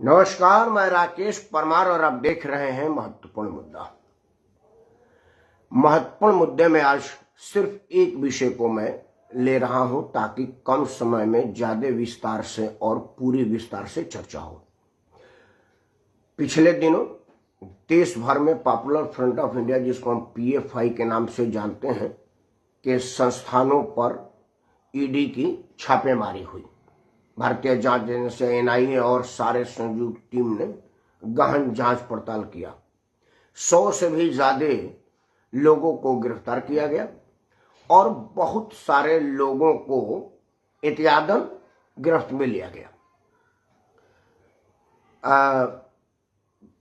नमस्कार, मैं राकेश परमार और आप देख रहे हैं महत्वपूर्ण मुद्दा। महत्वपूर्ण मुद्दे में आज सिर्फ एक विषय को मैं ले रहा हूं ताकि कम समय में ज्यादा विस्तार से और पूरी विस्तार से चर्चा हो। पिछले दिनों देश भर में पॉपुलर फ्रंट ऑफ इंडिया, जिसको हम पीएफआई के नाम से जानते हैं, के संस्थानों पर ईडी की छापेमारी हुई। भारतीय जांच एजेंसी एनआईए और सारे संयुक्त टीम ने गहन जांच पड़ताल किया। 100 से भी ज्यादा लोगों को गिरफ्तार किया गया और बहुत सारे लोगों को एहतियातन गिरफ्त में लिया गया।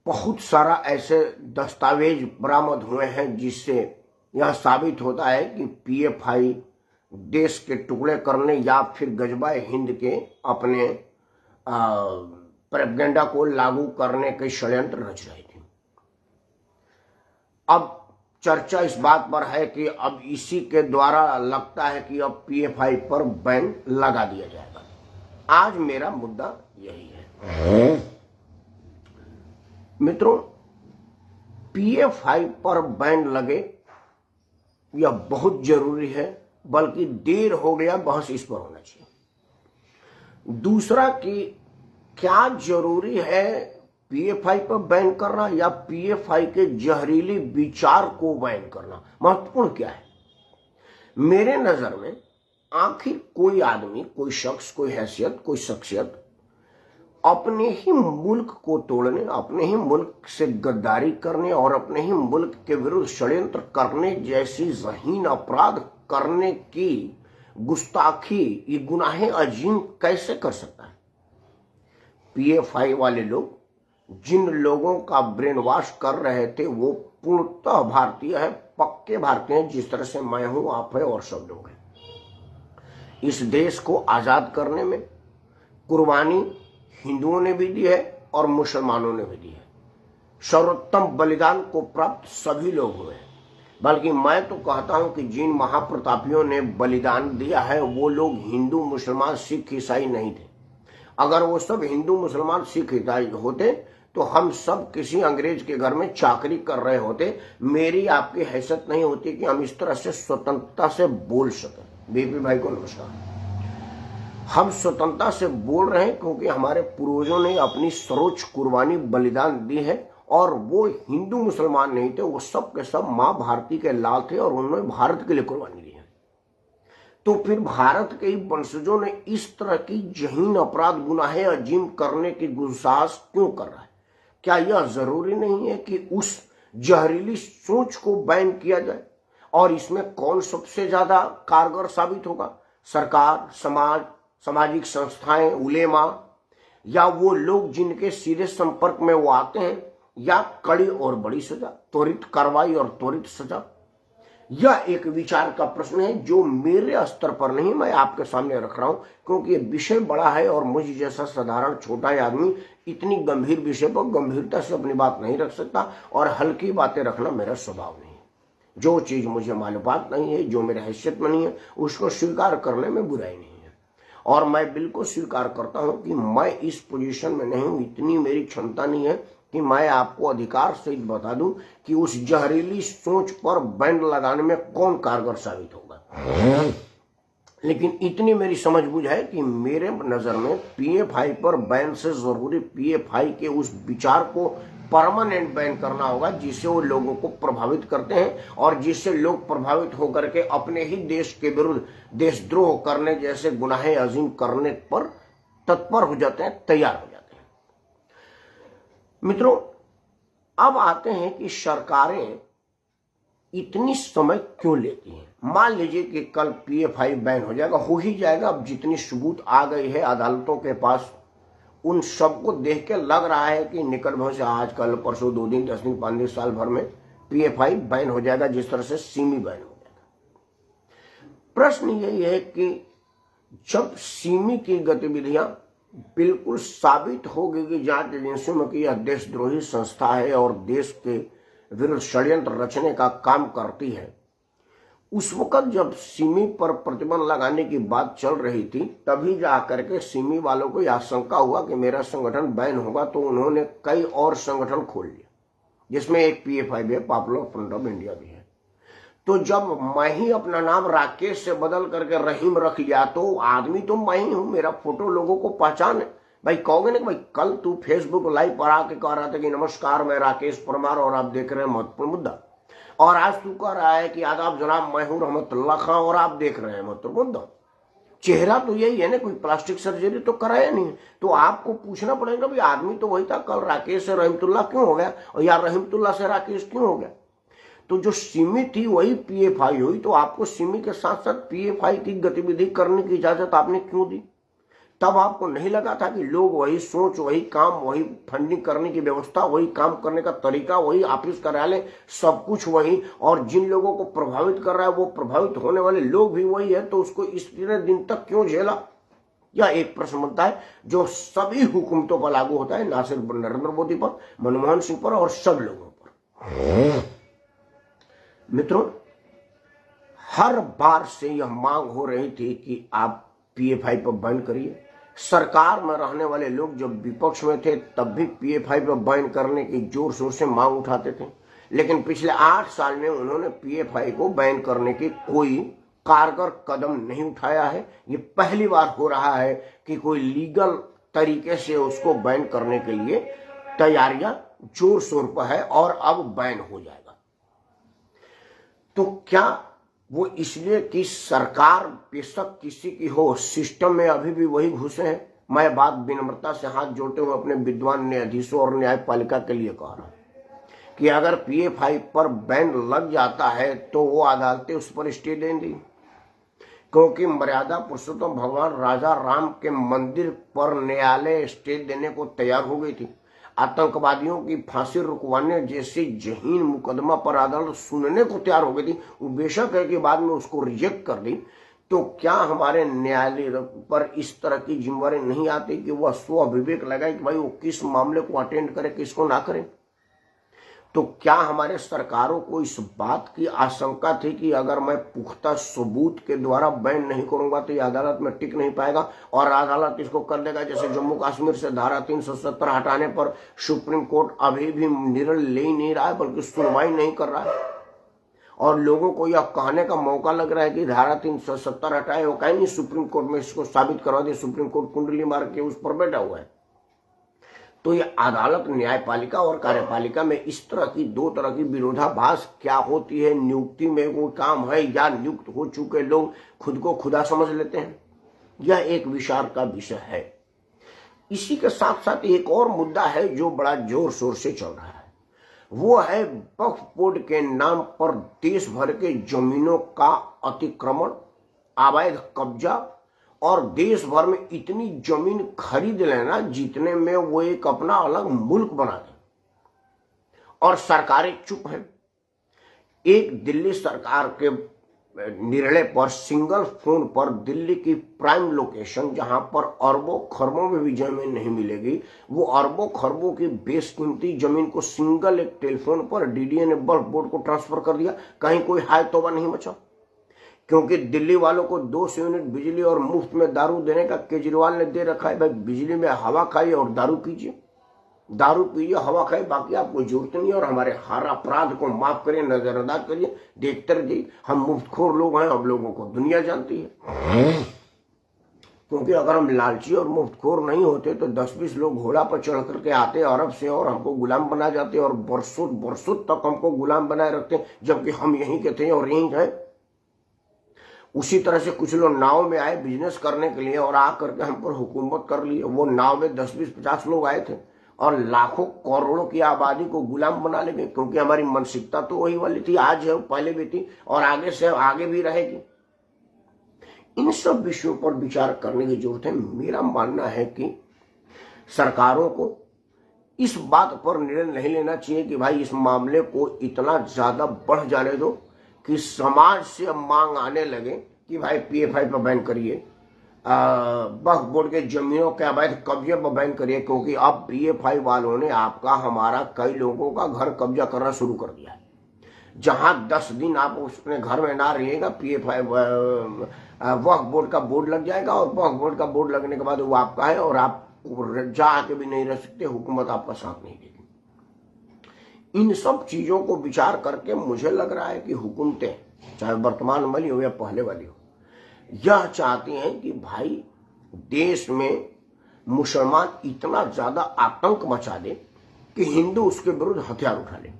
बहुत सारा ऐसे दस्तावेज बरामद हुए हैं जिससे यह साबित होता है कि पीएफआई देश के टुकड़े करने या फिर गजबाए हिंद के अपने प्रोपेगेंडा को लागू करने के षड्यंत्र रच रही थी। अब चर्चा इस बात पर है कि अब इसी के द्वारा लगता है कि अब पीएफआई पर बैन लगा दिया जाएगा। आज मेरा मुद्दा यही है। मित्रों, पीएफआई पर बैन लगे यह बहुत जरूरी है, बल्कि देर हो गया, बहस इस पर होना चाहिए। दूसरा कि क्या जरूरी है पीएफआई पर बैन करना या पीएफआई के जहरीली विचार को बैन करना, महत्वपूर्ण क्या है? मेरे नजर में आखिर कोई आदमी, कोई शख्स, कोई हैसियत, कोई शख्सियत अपने ही मुल्क को तोड़ने, अपने ही मुल्क से गद्दारी करने और अपने ही मुल्क के विरुद्ध षड्यंत्र करने जैसी ज़हीन अपराध करने की गुस्ताखी, ये गुनाहे अजीम कैसे कर सकता है? पीएफआई वाले लोग जिन लोगों का ब्रेन वॉश कर रहे थे वो पूर्णतः भारतीय है, पक्के भारतीय हैं, जिस तरह से मैं हूं, आप है और सब लोग हैं। इस देश को आजाद करने में कुर्बानी हिंदुओं ने भी दी है और मुसलमानों ने भी दी है। सर्वोत्तम बलिदान को प्राप्त सभी लोग हुए हैं। बल्कि मैं तो कहता हूं कि जिन महाप्रतापियों ने बलिदान दिया है वो लोग हिंदू, मुसलमान, सिख, ईसाई नहीं थे। अगर वो सब हिंदू, मुसलमान, सिख, ईसाई होते तो हम सब किसी अंग्रेज के घर में चाकरी कर रहे होते। मेरी आपकी हैसियत नहीं होती कि हम इस तरह से स्वतंत्रता से बोल सकें। बीपी भाई को नमस्कार। हम स्वतंत्रता से बोल रहे हैं क्योंकि हमारे पूर्वजों ने अपनी सर्वोच्च कुर्बानी, बलिदान दी है और वो हिंदू मुसलमान नहीं थे, वो सब के सब मां भारती के लाल थे और उन्होंने भारत के लिए कुर्बानी दी है। तो फिर भारत के वंशजों ने इस तरह की जहीन अपराध, गुनाहे अजीम करने की गुस्सास क्यों कर रहा है? क्या यह जरूरी नहीं है कि उस जहरीली सोच को बैन किया जाए? और इसमें कौन सबसे ज्यादा कारगर साबित होगा? सरकार, समाज, सामाजिक संस्थाएं, उलेमा, या वो लोग जिनके सीधे संपर्क में वो आते हैं, या कड़ी और बड़ी सजा, त्वरित कार्रवाई और त्वरित सजा? यह एक विचार का प्रश्न है जो मेरे स्तर पर नहीं, मैं आपके सामने रख रहा हूं क्योंकि ये विषय बड़ा है और मुझ जैसा साधारण छोटा आदमी इतनी गंभीर विषय पर गंभीरता से अपनी बात नहीं रख सकता और हल्की बातें रखना मेरा स्वभाव नहीं है। जो चीज मुझे मालूमात नहीं है, जो मेरे हैसियत में नहीं है, उसको स्वीकार करने में बुराई नहीं है। और मैं बिल्कुल स्वीकार करता हूं कि मैं इस पोजीशन में नहीं हूं, इतनी मेरी क्षमता नहीं है कि मैं आपको अधिकार सहित बता दूं कि उस जहरीली सोच पर बैन लगाने में कौन कारगर साबित होगा। लेकिन इतनी मेरी समझबूझ है कि मेरे नजर में पीएफआई पर बैन से जरूरी पीएफआई के उस विचार को परमानेंट बैन करना होगा जिससे वो लोगों को प्रभावित करते हैं और जिससे लोग प्रभावित होकर के अपने ही देश के विरुद्ध देशद्रोह करने जैसे गुनाहे अजीम करने पर तत्पर हो जाते हैं, तैयार हो जाते हैं। मित्रों, अब आते हैं कि सरकारें इतनी समय क्यों लेती हैं? मान लीजिए कि कल पीएफआई बैन हो जाएगा, हो ही जाएगा। अब जितनी सबूत आ गई है अदालतों के पास, उन सबको देख के लग रहा है कि निकट भविष्य से, आज, कल, परसों, 2 दिन, 10 दिन, 5 दिन, साल भर में पीएफआई बैन हो जाएगा, जिस तरह से सिमी बैन हो जाएगा। प्रश्न यही है कि जब सिमी की गतिविधियां बिल्कुल साबित हो गई कि जांच एजेंसियों में कि यह देशद्रोही संस्था है और देश के विरुद्ध षड्यंत्र रचने का काम करती है, उस वक्त जब सिमी पर प्रतिबंध लगाने की बात चल रही थी, तभी जाकर के सिमी वालों को यह आशंका हुआ कि मेरा संगठन बैन होगा, तो उन्होंने कई और संगठन खोल लिया, जिसमें एक PFI भी है, पॉपुलर फ्रंट ऑफ इंडिया भी है। तो जब मैं ही अपना नाम राकेश से बदल करके रहीम रख लिया, तो आदमी तो मैं ही हूं, मेरा फोटो लोगों को पहचान है। भाई कहोगे ना कि भाई कल तू फेसबुक लाइव पर आके कह रहा था कि नमस्कार मैं राकेश परमार और आप देख रहे हैं महत्वपूर्ण मुद्दा, और आज तू कह रहा है कि आदाब जनाब मैं हूं रहमतुल्लाह खां और आप देख रहे हैं महत्वपूर्ण मुद्दा। चेहरा तो यही है ना, कोई प्लास्टिक सर्जरी तो कराया नहीं। तो आपको पूछना पड़ेगा भी आदमी तो वही था, कल राकेश से रहमतुल्लाह क्यों हो गया, और या रहमतुल्लाह से राकेश क्यों हो गया। तो जो सिमी थी वही PFI हुई, तो आपको सिमी के साथ साथ PFI की गतिविधि करने की इजाजत आपने क्यों दी। तब आपको नहीं लगा था कि लोग वही सोच, वही काम, वही फंडिंग करने की व्यवस्था, वही काम करने का तरीका, वही ऑफिस कार्यालय, सब कुछ वही, और जिन लोगों को प्रभावित कर रहा है वो प्रभावित होने वाले लोग भी वही है, तो उसको इतने दिन तक क्यों झेला। यह एक प्रश्न बनता है जो सभी हुकूमतों पर लागू होता है, ना सिर्फ नरेंद्र मोदी पर, मनमोहन सिंह पर और सब लोगों पर। मित्रों, हर बार से यह मांग हो रही थी कि आप PFI पर बैन करिए। सरकार में रहने वाले लोग जब विपक्ष में थे तब भी PFI पर बैन करने की जोर शोर से मांग उठाते थे, लेकिन पिछले 8 साल में उन्होंने PFI को बैन करने की कोई कारगर कदम नहीं उठाया है। ये पहली बार हो रहा है कि कोई लीगल तरीके से उसको बैन करने के लिए तैयारियां जोर शोर पर है और अब बैन हो जाएगा। तो क्या वो इसलिए कि सरकार बेशक किसी की हो, सिस्टम में अभी भी वही घुसे हैं। मैं बात विनम्रता से हाथ जोड़ते हुए अपने विद्वान न्यायाधीशों और न्यायपालिका के लिए कह रहा हूं कि अगर PFI पर बैन लग जाता है तो वो अदालतें उस पर स्टे देंगी, क्योंकि मर्यादा पुरुषोत्तम भगवान राजा राम के मंदिर पर न्यायालय स्टे देने को तैयार हो गई थी। आतंकवादियों की फांसी रुकवाने जैसे जहीन मुकदमा पर अदालत सुनने को तैयार हो गई थी। वो बेशक है कि बाद में उसको रिजेक्ट कर दी। तो क्या हमारे न्यायालय पर इस तरह की जिम्मेवारी नहीं आती कि वह स्व विवेक लगाए कि भाई वो किस मामले को अटेंड करे, किसको ना करे। तो क्या हमारे सरकारों को इस बात की आशंका थी कि अगर मैं पुख्ता सबूत के द्वारा बैन नहीं करूंगा तो ये अदालत में टिक नहीं पाएगा और अदालत इसको कर देगा। जैसे जम्मू कश्मीर से धारा 370 हटाने पर सुप्रीम कोर्ट अभी भी निर्णय ले ही नहीं रहा है, बल्कि सुनवाई नहीं कर रहा है, और लोगों को यह कहने का मौका लग रहा है कि धारा 370 हटाए, वो कहीं नहीं सुप्रीम कोर्ट में इसको साबित करवा दिया। सुप्रीम कोर्ट कुंडली मार के उस पर बैठा हुआ है। तो ये अदालत, न्यायपालिका और कार्यपालिका में इस तरह की दो तरह की विरोधाभास क्या होती है। नियुक्ति में वो काम है या नियुक्त हो चुके लोग खुद को खुदा समझ लेते हैं, यह एक विचार का विषय है। इसी के साथ साथ एक और मुद्दा है जो बड़ा जोर शोर से चल रहा है, वो है वक्फ बोर्ड के नाम पर देश भर के जमीनों का अतिक्रमण, अवैध कब्जा, और देश भर में इतनी जमीन खरीद लेना जितने में वो एक अपना अलग मुल्क बना दे, और सरकारें चुप हैं। एक दिल्ली सरकार के निर्णय पर सिंगल फोन पर दिल्ली की प्राइम लोकेशन, जहां पर अरबों खरबों में भी जमीन नहीं मिलेगी, वो अरबों खरबों की बेशकीमती जमीन को सिंगल एक टेलीफोन पर DDA ने वक्फ बोर्ड को ट्रांसफर कर दिया। कहीं कोई हाय तौबा नहीं मचा, क्योंकि दिल्ली वालों को 200 यूनिट बिजली और मुफ्त में दारू देने का केजरीवाल ने दे रखा है। भाई बिजली में हवा खाइए और दारू पीजिए, दारू पीजिए, हवा खाइए, बाकी आपको जरूरत नहीं है। और हमारे हर अपराध को माफ करिए, नजरअंदाज करिए, देखते रहिए। हम मुफ्तखोर लोग हैं, हम लोगों को दुनिया जानती है। क्योंकि अगर हम लालची और मुफ्तखोर नहीं होते तो 10-20 लोग घोड़ा पर चढ़ करके आते अरब से और हमको गुलाम बना जाते और बरसों तक हमको गुलाम बनाए रखते, जबकि हम यहीं के थे और यहीं हैं। उसी तरह से कुछ लोग नाव में आए बिजनेस करने के लिए और आकर के हम पर हुकूमत कर लिए। वो नाव में 10-20-50 लोग आए थे और लाखों करोड़ों की आबादी को गुलाम बना ले गए, क्योंकि हमारी मानसिकता तो वही वाली थी, आज है, पहले भी थी और आगे से आगे भी रहेगी। इन सब विषयों पर विचार करने की जरूरत है। मेरा मानना है कि सरकारों को इस बात पर निर्णय नहीं लेना चाहिए कि भाई इस मामले को इतना ज्यादा बढ़ जाने दो कि समाज से अब मांग आने लगे कि भाई PFI पर बैन करिए, वक्फ बोर्ड के जमीनों के अवैध कब्जे पर बैन करिए, क्योंकि अब PFI वालों ने आपका, हमारा, कई लोगों का घर कब्जा करना शुरू कर दिया है। जहां 10 दिन आप अपने घर में ना रहिएगा, PF वक्फ बोर्ड का बोर्ड लग जाएगा और वक्फ बोर्ड का बोर्ड लगने के बाद वो आपका है और आप जा के भी नहीं रह सकते, हुकूमत आपका साथ नहीं देगी। इन सब चीजों को विचार करके मुझे लग रहा है कि हुकूमतें, चाहे वर्तमान वाली हो या पहले वाली हो, यह चाहती हैं कि भाई देश में मुसलमान इतना ज्यादा आतंक मचा दे कि हिंदू उसके विरुद्ध हथियार उठा ले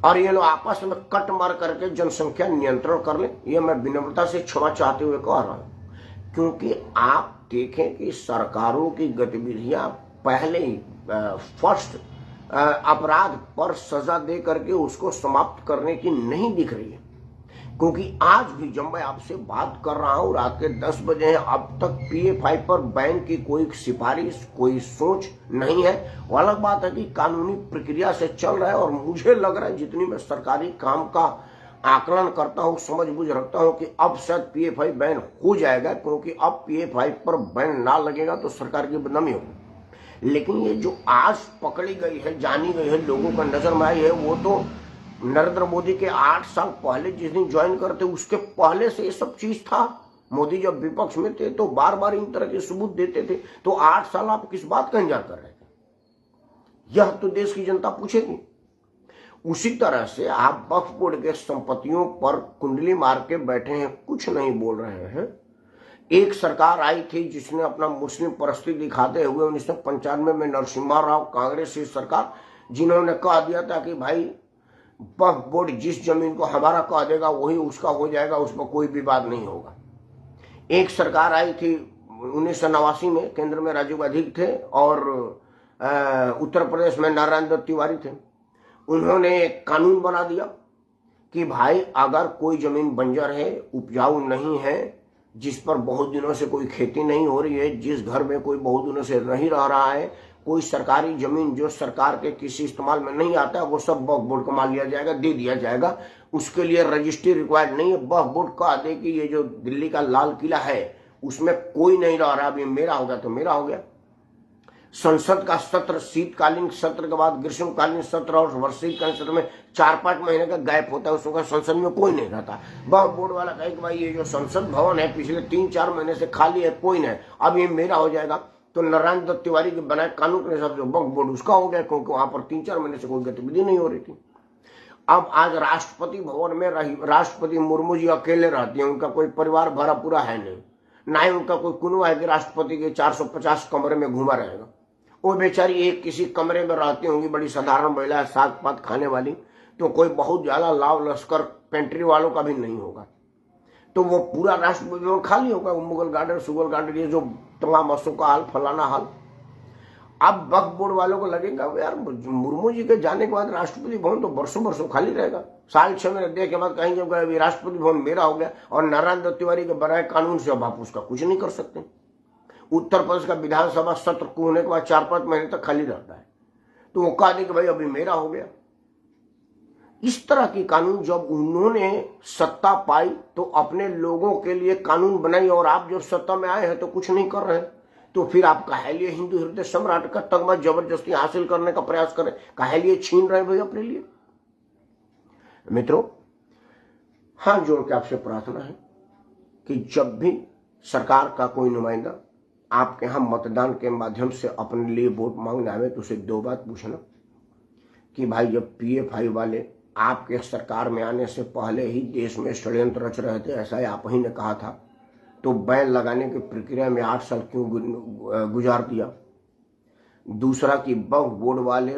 और ये लोग आपस में कट मार करके जनसंख्या नियंत्रण कर ले। ये मैं विनम्रता से क्षमा चाहते हुए कह रहा हूं, क्योंकि आप देखें कि सरकारों की गतिविधियां पहले ही फर्स्ट अपराध पर सजा दे करके उसको समाप्त करने की नहीं दिख रही है। क्योंकि आज भी जब मैं आपसे बात कर रहा हूं रात के 10 बजे हैं, अब तक PF पर बैन की कोई सिफारिश, कोई सोच नहीं है। वो अलग बात है कि कानूनी प्रक्रिया से चल रहा है और मुझे लग रहा है जितनी मैं सरकारी काम का आकलन करता हूं, समझ बूझ रखता हूं कि अब शायद PF बैन हो जाएगा, क्योंकि अब PF पर बैन ना लगेगा तो सरकार की बदनामी होगी। लेकिन ये जो आज पकड़ी गई है, जानी गई है, लोगों का नजर में आई है, वो तो नरेंद्र मोदी के 8 साल पहले जिस दिन ज्वाइन करते उसके पहले से ये सब चीज था। मोदी जब विपक्ष में थे तो बार बार इन तरह के सबूत देते थे। तो 8 साल आप किस बात का इंतजार कर रहे थे? यह तो देश की जनता पूछेगी। उसी तरह से आप वक्फ बोर्ड के संपत्तियों पर कुंडली मार के बैठे हैं, कुछ नहीं बोल रहे हैं। एक सरकार आई थी जिसने अपना मुस्लिम परिस्थिति दिखाते हुए 1995 में नरसिम्हा राव कांग्रेस की सरकार, जिन्होंने कह दिया था कि भाई वक्फ बोर्ड जिस जमीन को हमारा कह देगा वही उसका हो जाएगा, उसमें कोई विवाद नहीं होगा। एक सरकार आई थी 1989 में, केंद्र में राजीव गांधी थे और उत्तर प्रदेश में नारायण दत्त तिवारी थे। उन्होंने एक कानून बना दिया कि भाई अगर कोई जमीन बंजर है, उपजाऊ नहीं है, जिस पर बहुत दिनों से कोई खेती नहीं हो रही है, जिस घर में कोई बहुत दिनों से नहीं रह रहा है, कोई सरकारी जमीन जो सरकार के किसी इस्तेमाल में नहीं आता है, वो सब वक्फ बोर्ड को मान लिया जाएगा, दे दिया जाएगा। उसके लिए रजिस्ट्री रिक्वायर्ड नहीं है। वक्फ बोर्ड कह दे कि ये जो दिल्ली का लाल किला है उसमें कोई नहीं रह रहा, अभी मेरा हो गया तो मेरा हो गया। संसद का सत्र, शीतकालीन सत्र के बाद ग्रीष्मकालीन सत्र और वर्षीकालीन सत्र में 4-5 महीने का गैप होता है, उसका संसद में कोई नहीं रहता। वक्फ बोर्ड वाला कहे कि भाई ये जो संसद भवन है पिछले 3-4 महीने से खाली है, कोई नहीं, अब ये मेरा हो जाएगा। तो नारायण दत्त तिवारी के बनाए कानून के हिसाब से वक्फ बोर्ड उसका हो गया, क्योंकि वहां पर 3-4 महीने से कोई गतिविधि नहीं हो रही थी। अब आज राष्ट्रपति भवन में राष्ट्रपति मुर्मू जी अकेले रहती हैं, उनका कोई परिवार भरा पूरा है नहीं, ना ही उनका कोई कुनवा है कि राष्ट्रपति के 450 कमरे में घुमा रहेगा। वो बेचारी एक किसी कमरे में रहती होंगी, बड़ी साधारण महिला है, साग पात खाने वाली, तो कोई बहुत ज्यादा लाव लश्कर पेंट्री वालों का भी नहीं होगा। तो वो पूरा राष्ट्रपति भवन खाली होगा, मुगल गार्डन, सुगल गार्डन, ये जो तमाम अशोका हाल, फलाना हाल। अब वक्फ बोर्ड वालों को लगेगा यार मुर्मू जी के जाने के बाद राष्ट्रपति भवन तो बरसों खाली रहेगा। 6.5 महीने देने के बाद कहेंगे राष्ट्रपति भवन मेरा हो गया, और नारायण दत्त तिवारी के बनाए कानून से अब आप उसका कुछ नहीं कर सकते। उत्तर प्रदेश का विधानसभा सत्र होने के बाद 4-5 महीने तक खाली रहता है, तो वो कहा दे कि भाई अभी मेरा हो गया। इस तरह की कानून जब उन्होंने सत्ता पाई तो अपने लोगों के लिए कानून बनाई, और आप जब सत्ता में आए हैं तो कुछ नहीं कर रहे हैं, तो फिर आप काहे लिए हिंदू हृदय सम्राट का तगमा जबरदस्ती हासिल करने का प्रयास करें, काहे लिए छीन रहे भाई अपने लिए? मित्रों, हाथ जोड़ के आपसे प्रार्थना है कि जब भी सरकार का कोई नुमाइंदा आपके यहां मतदान के माध्यम से अपने लिए वोट मांगने आवे तो उसे 2 बात पूछना कि भाई जब PF वाले आपके सरकार में आने से पहले ही देश में षड्यंत्र रच रहे थे, ऐसा ही आप ही ने कहा था, तो बैन लगाने की प्रक्रिया में 8 साल क्यों गुजार दिया? दूसरा कि वक्फ बोर्ड वाले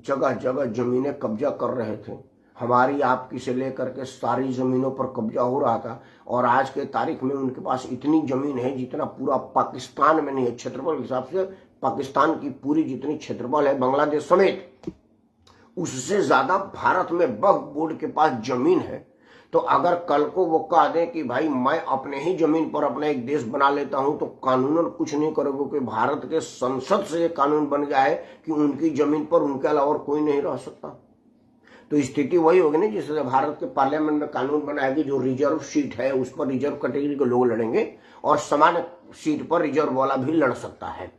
जगह जगह जमीनें कब्जा कर रहे थे, हमारी आपकी से लेकर के सारी जमीनों पर कब्जा हो रहा था, और आज के तारीख में उनके पास इतनी जमीन है जितना पूरा पाकिस्तान में नहीं है। क्षेत्रफल के हिसाब से पाकिस्तान की पूरी जितनी क्षेत्रफल है बांग्लादेश समेत, उससे ज्यादा भारत में वक्फ बोर्ड के पास जमीन है। तो अगर कल को वो कह दें कि भाई मैं अपने ही जमीन पर अपना एक देश बना लेता हूं, तो कानूनन कुछ नहीं करोगे कि भारत के संसद से ये कानून बन गया है कि उनकी जमीन पर उनके अलावा और कोई नहीं रह सकता। तो स्थिति वही होगी ना जिससे भारत के पार्लियामेंट में कानून बनाया कि जो रिजर्व सीट है उस पर रिजर्व कैटेगरी के लोग लड़ेंगे और सामान्य सीट पर रिजर्व वाला भी लड़ सकता है।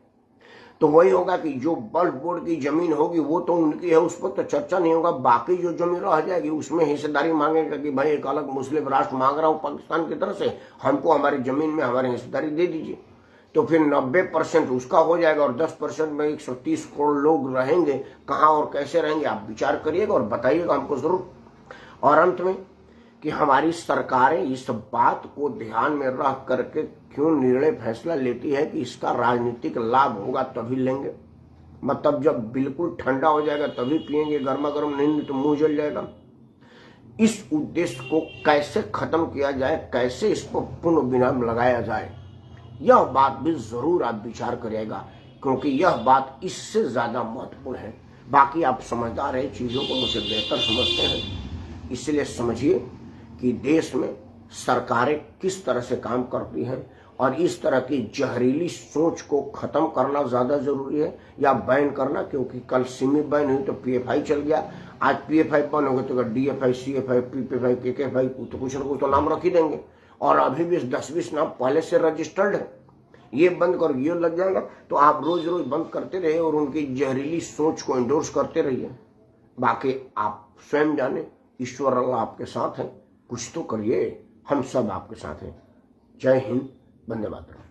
तो वही होगा कि जो वक्फ बोर्ड की जमीन होगी वो तो उनकी है, उस पर तो चर्चा नहीं होगा। बाकी जो जमीन रह जाएगी उसमें हिस्सेदारी मांगेगा कि भाई एक अलग मुस्लिम राष्ट्र मांग रहा हूँ पाकिस्तान की तरफ से, हमको हमारी जमीन में हमारी हिस्सेदारी दे दीजिए। तो फिर 90% उसका हो जाएगा और 10% में 130 करोड़ लोग रहेंगे। कहाँ और कैसे रहेंगे आप विचार करिएगा और बताइएगा हमको जरूर। और अंत में कि हमारी सरकारें इस बात को ध्यान में रख करके क्यों निर्णय फैसला लेती है कि इसका राजनीतिक लाभ होगा तभी लेंगे, मतलब जब बिल्कुल ठंडा हो जाएगा तभी पिएंगे, गर्मा गर्म नहीं तो मुंह जल जाएगा। इस उद्देश्य को कैसे खत्म किया जाए, कैसे इस पर पूर्ण विराम लगाया जाए, यह बात भी जरूर आप विचार करिएगा, क्योंकि यह बात इससे ज्यादा महत्वपूर्ण है। बाकी आप समझदार हैं, चीजों को मुझसे बेहतर समझते हैं, इसलिए समझिए कि देश में सरकारें किस तरह से काम करती हैं और इस तरह की जहरीली सोच को खत्म करना ज्यादा जरूरी है या बैन करना। क्योंकि कल सिमी बैन हुई तो पीएफआई चल गया, आज पीएफआई बंद हो गए तो डीएफआई, सीएफआई, पीपीएफआई, केकेएफआई तो कुछ ना कुछ तो नाम रख ही देंगे। और अभी भी 10-20 नाम पहले से रजिस्टर्ड है, ये बंद कर ये लग जाएगा। तो आप रोज रोज बंद करते रहिए और उनकी जहरीली सोच को इंडोर्स करते रहिए। बाकी आप स्वयं जाने, ईश्वर अल्लाह आपके साथ है, कुछ तो करिए, हम सब आपके साथ हैं। जय हिंद, वंदे मातरम।